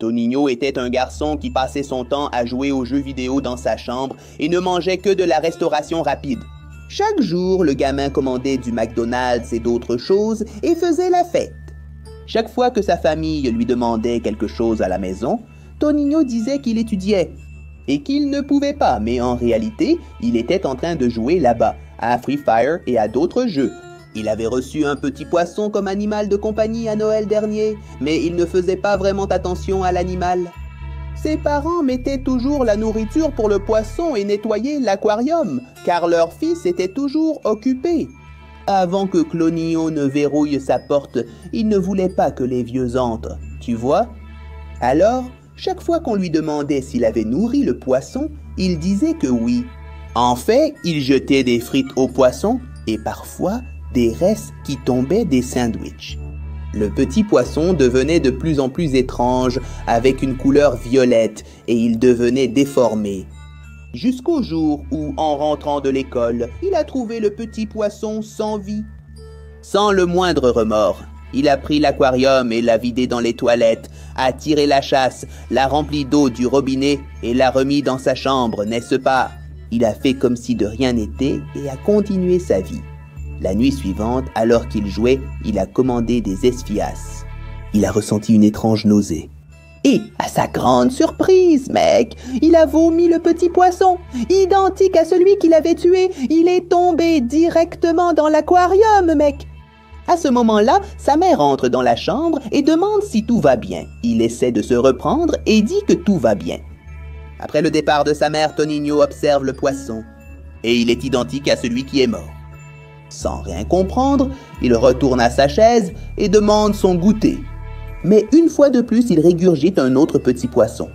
Tonino était un garçon qui passait son temps à jouer aux jeux vidéo dans sa chambre et ne mangeait que de la restauration rapide. Chaque jour, le gamin commandait du McDonald's et d'autres choses et faisait la fête. Chaque fois que sa famille lui demandait quelque chose à la maison, Tonino disait qu'il étudiait et qu'il ne pouvait pas, mais en réalité, il était en train de jouer là-bas, à Free Fire et à d'autres jeux. Il avait reçu un petit poisson comme animal de compagnie à Noël dernier, mais il ne faisait pas vraiment attention à l'animal. Ses parents mettaient toujours la nourriture pour le poisson et nettoyaient l'aquarium, car leur fils était toujours occupé. Avant que Clonio ne verrouille sa porte, il ne voulait pas que les vieux entrent, tu vois? Alors, chaque fois qu'on lui demandait s'il avait nourri le poisson, il disait que oui. En fait, il jetait des frites au poisson et parfois des restes qui tombaient des sandwichs. Le petit poisson devenait de plus en plus étrange, avec une couleur violette, et il devenait déformé. Jusqu'au jour où, en rentrant de l'école, il a trouvé le petit poisson sans vie. Sans le moindre remords, il a pris l'aquarium et l'a vidé dans les toilettes, a tiré la chasse, l'a rempli d'eau du robinet et l'a remis dans sa chambre, n'est-ce pas? Il a fait comme si de rien n'était et a continué sa vie. La nuit suivante, alors qu'il jouait, il a commandé des esfias. Il a ressenti une étrange nausée. Et, à sa grande surprise, mec, il a vomi le petit poisson, identique à celui qu'il avait tué. Il est tombé directement dans l'aquarium, mec. À ce moment-là, sa mère entre dans la chambre et demande si tout va bien. Il essaie de se reprendre et dit que tout va bien. Après le départ de sa mère, Tonino observe le poisson. Et il est identique à celui qui est mort. Sans rien comprendre, il retourne à sa chaise et demande son goûter. Mais une fois de plus, il régurgite un autre petit poisson.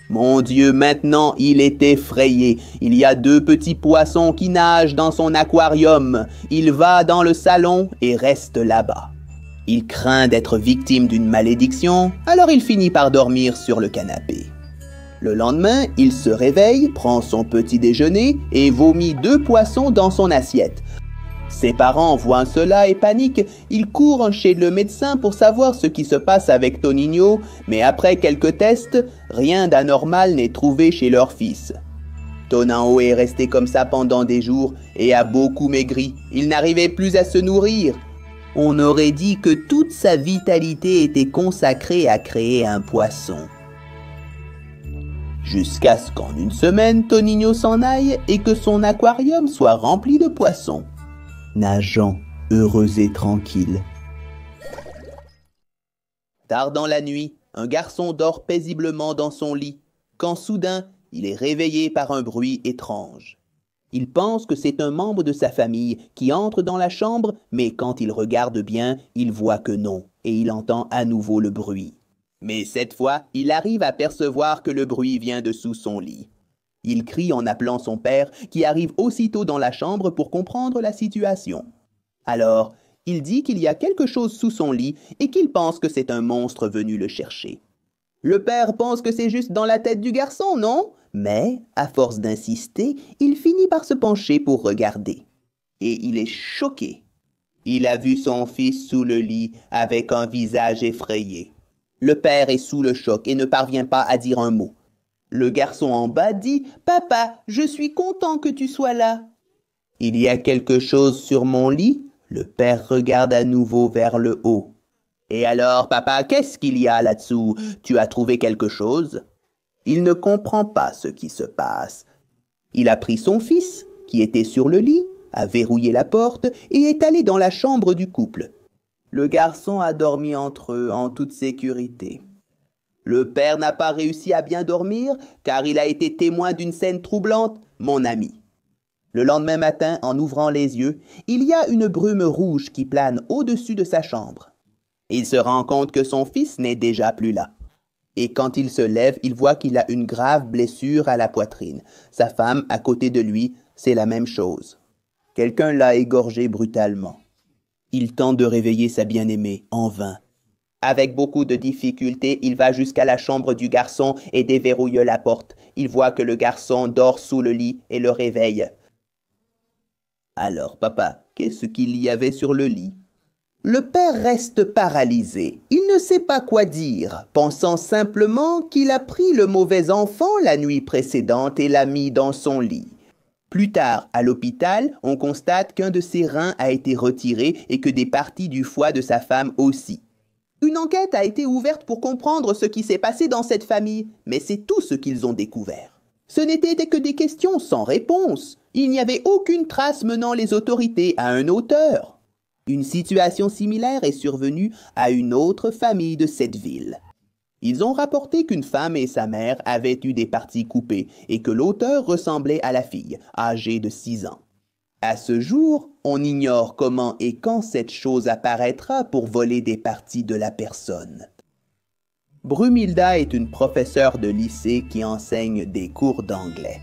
Mon Dieu, maintenant il est effrayé. Il y a deux petits poissons qui nagent dans son aquarium. Il va dans le salon et reste là-bas. Il craint d'être victime d'une malédiction, alors il finit par dormir sur le canapé. Le lendemain, il se réveille, prend son petit déjeuner et vomit 2 poissons dans son assiette. Ses parents voient cela et paniquent. Ils courent chez le médecin pour savoir ce qui se passe avec Tonino, mais après quelques tests, rien d'anormal n'est trouvé chez leur fils. Tonino est resté comme ça pendant des jours et a beaucoup maigri. Il n'arrivait plus à se nourrir. On aurait dit que toute sa vitalité était consacrée à créer un poisson. Jusqu'à ce qu'en une semaine, Tonino s'en aille et que son aquarium soit rempli de poissons, nageant heureux et tranquille. Tard dans la nuit, un garçon dort paisiblement dans son lit, quand soudain, il est réveillé par un bruit étrange. Il pense que c'est un membre de sa famille qui entre dans la chambre, mais quand il regarde bien, il voit que non, et il entend à nouveau le bruit. Mais cette fois, il arrive à percevoir que le bruit vient de sous son lit. Il crie en appelant son père, qui arrive aussitôt dans la chambre pour comprendre la situation. Alors, il dit qu'il y a quelque chose sous son lit et qu'il pense que c'est un monstre venu le chercher. Le père pense que c'est juste dans la tête du garçon, non? Mais, à force d'insister, il finit par se pencher pour regarder. Et il est choqué. Il a vu son fils sous le lit avec un visage effrayé. Le père est sous le choc et ne parvient pas à dire un mot. Le garçon en bas dit « Papa, je suis content que tu sois là. » « Il y a quelque chose sur mon lit ?» Le père regarde à nouveau vers le haut. « Et alors, papa, qu'est-ce qu'il y a là-dessous? Tu as trouvé quelque chose ?» Il ne comprend pas ce qui se passe. Il a pris son fils, qui était sur le lit, a verrouillé la porte et est allé dans la chambre du couple. Le garçon a dormi entre eux en toute sécurité. Le père n'a pas réussi à bien dormir car il a été témoin d'une scène troublante, mon ami. Le lendemain matin, en ouvrant les yeux, il y a une brume rouge qui plane au-dessus de sa chambre. Il se rend compte que son fils n'est déjà plus là. Et quand il se lève, il voit qu'il a une grave blessure à la poitrine. Sa femme, à côté de lui, c'est la même chose. Quelqu'un l'a égorgé brutalement. Il tente de réveiller sa bien-aimée, en vain. Avec beaucoup de difficultés, il va jusqu'à la chambre du garçon et déverrouille la porte. Il voit que le garçon dort sous le lit et le réveille. « Alors, papa, qu'est-ce qu'il y avait sur le lit ?» Le père reste paralysé. Il ne sait pas quoi dire, pensant simplement qu'il a pris le mauvais enfant la nuit précédente et l'a mis dans son lit. Plus tard, à l'hôpital, on constate qu'un de ses reins a été retiré et que des parties du foie de sa femme aussi. Une enquête a été ouverte pour comprendre ce qui s'est passé dans cette famille, mais c'est tout ce qu'ils ont découvert. Ce n'était que des questions sans réponse. Il n'y avait aucune trace menant les autorités à un auteur. Une situation similaire est survenue à une autre famille de cette ville. Ils ont rapporté qu'une femme et sa mère avaient eu des parties coupées et que l'auteur ressemblait à la fille, âgée de 6 ans. À ce jour, on ignore comment et quand cette chose apparaîtra pour voler des parties de la personne. Brumilda est une professeure de lycée qui enseigne des cours d'anglais.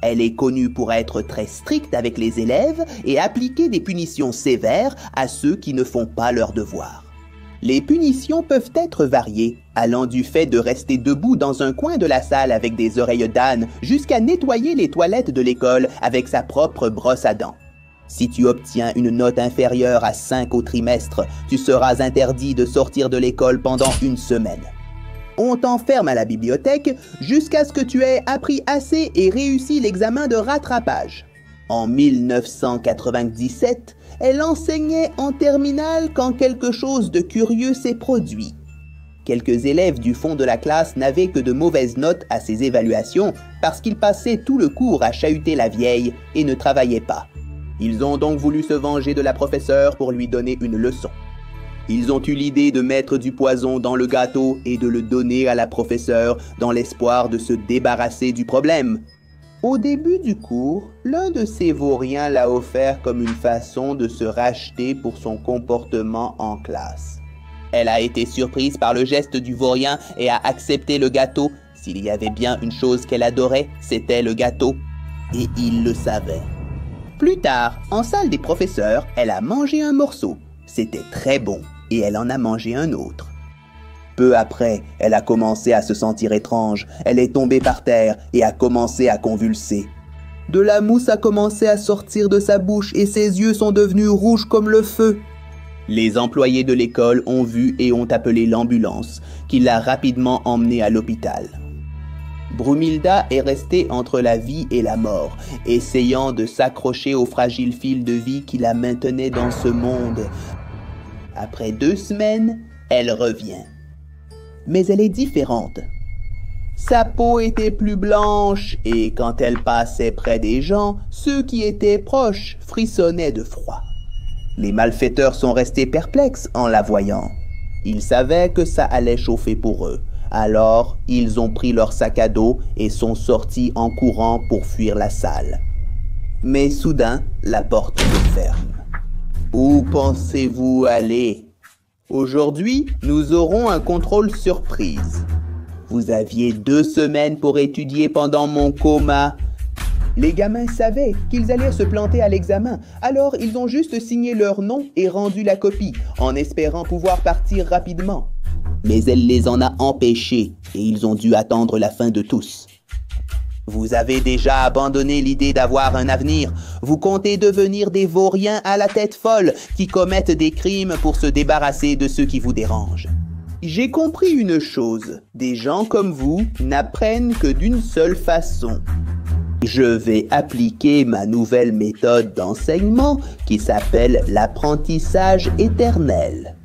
Elle est connue pour être très stricte avec les élèves et appliquer des punitions sévères à ceux qui ne font pas leurs devoirs. Les punitions peuvent être variées, allant du fait de rester debout dans un coin de la salle avec des oreilles d'âne jusqu'à nettoyer les toilettes de l'école avec sa propre brosse à dents. Si tu obtiens une note inférieure à 5 au trimestre, tu seras interdit de sortir de l'école pendant 1 semaine. On t'enferme à la bibliothèque jusqu'à ce que tu aies appris assez et réussi l'examen de rattrapage. En 1997, elle enseignait en terminale quand quelque chose de curieux s'est produit. Quelques élèves du fond de la classe n'avaient que de mauvaises notes à ces évaluations parce qu'ils passaient tout le cours à chahuter la vieille et ne travaillaient pas. Ils ont donc voulu se venger de la professeure pour lui donner une leçon. Ils ont eu l'idée de mettre du poison dans le gâteau et de le donner à la professeure dans l'espoir de se débarrasser du problème. Au début du cours, l'un de ces vauriens l'a offert comme une façon de se racheter pour son comportement en classe. Elle a été surprise par le geste du vaurien et a accepté le gâteau. S'il y avait bien une chose qu'elle adorait, c'était le gâteau. Et il le savait. Plus tard, en salle des professeurs, elle a mangé un morceau. C'était très bon et elle en a mangé un autre. Peu après, elle a commencé à se sentir étrange. Elle est tombée par terre et a commencé à convulser. De la mousse a commencé à sortir de sa bouche et ses yeux sont devenus rouges comme le feu. Les employés de l'école ont vu et ont appelé l'ambulance, qui l'a rapidement emmenée à l'hôpital. Brumilda est restée entre la vie et la mort, essayant de s'accrocher au fragile fil de vie qui la maintenait dans ce monde. Après 2 semaines, elle revient. Mais elle est différente. Sa peau était plus blanche et quand elle passait près des gens, ceux qui étaient proches frissonnaient de froid. Les malfaiteurs sont restés perplexes en la voyant. Ils savaient que ça allait chauffer pour eux. Alors, ils ont pris leur sac à dos et sont sortis en courant pour fuir la salle. Mais soudain, la porte se ferme. Où pensez-vous aller? Aujourd'hui, nous aurons un contrôle surprise. Vous aviez 2 semaines pour étudier pendant mon coma. Les gamins savaient qu'ils allaient se planter à l'examen, alors ils ont juste signé leur nom et rendu la copie, en espérant pouvoir partir rapidement. Mais elle les en a empêchés et ils ont dû attendre la fin de tous. Vous avez déjà abandonné l'idée d'avoir un avenir. Vous comptez devenir des vauriens à la tête folle qui commettent des crimes pour se débarrasser de ceux qui vous dérangent. J'ai compris une chose, des gens comme vous n'apprennent que d'une seule façon. Je vais appliquer ma nouvelle méthode d'enseignement qui s'appelle l'apprentissage éternel.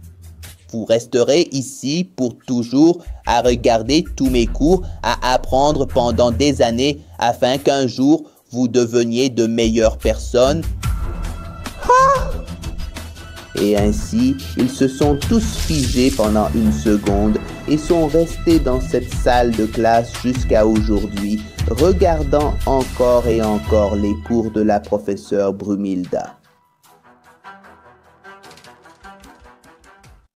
Vous resterez ici pour toujours à regarder tous mes cours, à apprendre pendant des années afin qu'un jour vous deveniez de meilleures personnes. Ah! Et ainsi, ils se sont tous figés pendant 1 seconde et sont restés dans cette salle de classe jusqu'à aujourd'hui, regardant encore et encore les cours de la professeure Brumilda.